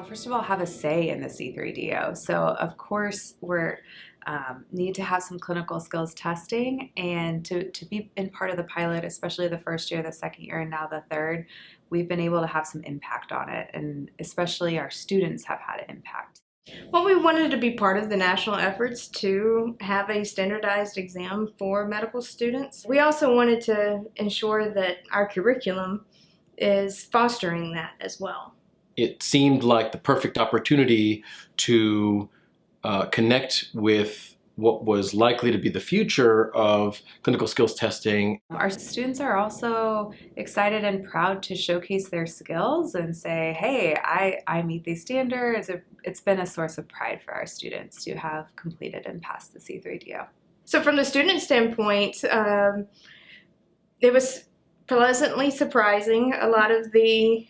first of all, have a say in the C3DO. So, of course, we're need to have some clinical skills testing, and to be in part of the pilot, especially the first year, the second year, and now the third, we've been able to have some impact on it, and especially our students have had an impact. Well, we wanted to be part of the national efforts to have a standardized exam for medical students. We also wanted to ensure that our curriculum is fostering that as well. It seemed like the perfect opportunity to connect with what was likely to be the future of clinical skills testing. Our students are also excited and proud to showcase their skills and say, hey, I meet these standards. It's been a source of pride for our students to have completed and passed the C3DO. So from the student standpoint, it was pleasantly surprising. A lot of the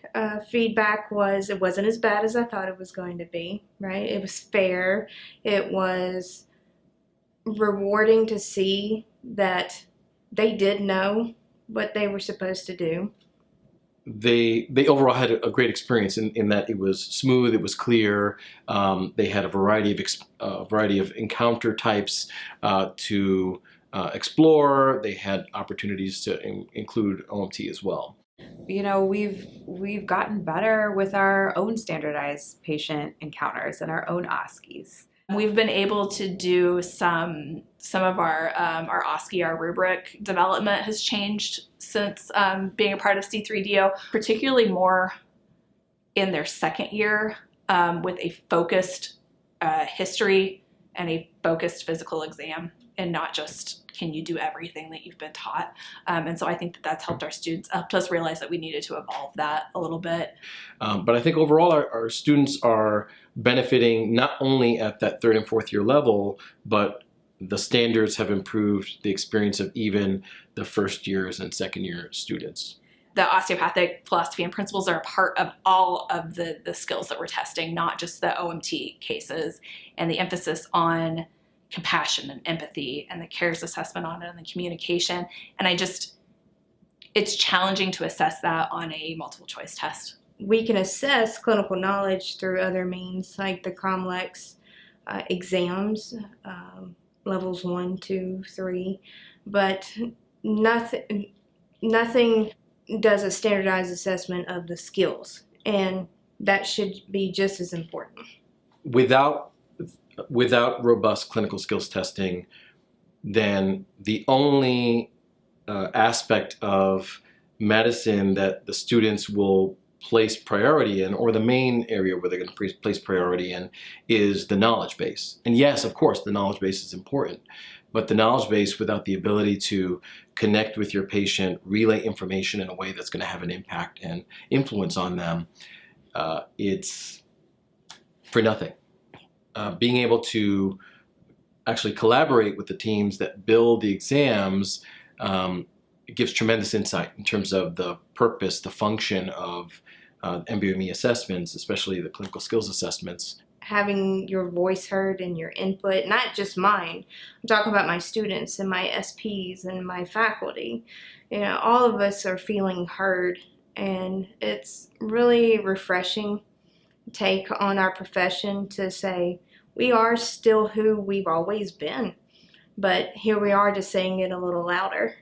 feedback was it wasn't as bad as I thought it was going to be, right? It was fair. It was rewarding to see that they did know what they were supposed to do. They overall had a great experience in that it was smooth, it was clear. They had a variety of encounter types to explore. They had opportunities to include OMT as well. We've gotten better with our own standardized patient encounters and our own OSCEs. We've been able to do some of our OSCE, our rubric development has changed since being a part of C3DO, particularly more in their second year with a focused history and a focused physical exam, and not just can you do everything that you've been taught. And so I think that's helped our students, helped us realize that we needed to evolve that a little bit. But I think overall our students are benefiting not only at that third and fourth year level, but the standards have improved the experience of even the first years and second year students. The osteopathic philosophy and principles are a part of all of the skills that we're testing, not just the OMT cases, and the emphasis on compassion and empathy and the CARES assessment on it and the communication. And it's challenging to assess that on a multiple choice test. We can assess clinical knowledge through other means like the complex exams, levels 1, 2, 3, but nothing does a standardized assessment of the skills, and that should be just as important. Without robust clinical skills testing, then the only aspect of medicine that the students will place priority in, or the main area where they're going to place priority in, is the knowledge base. And yes, of course, the knowledge base is important, but the knowledge base without the ability to connect with your patient, relay information in a way that's going to have an impact and influence on them, it's for nothing. Being able to actually collaborate with the teams that build the exams, it gives tremendous insight in terms of the purpose, the function of NBOME assessments, especially the clinical skills assessments. Having your voice heard and your input, not just mine. I'm talking about my students and my SPs and my faculty. All of us are feeling heard, and it's really refreshing take on our profession to say we are still who we've always been, but here we are just saying it a little louder.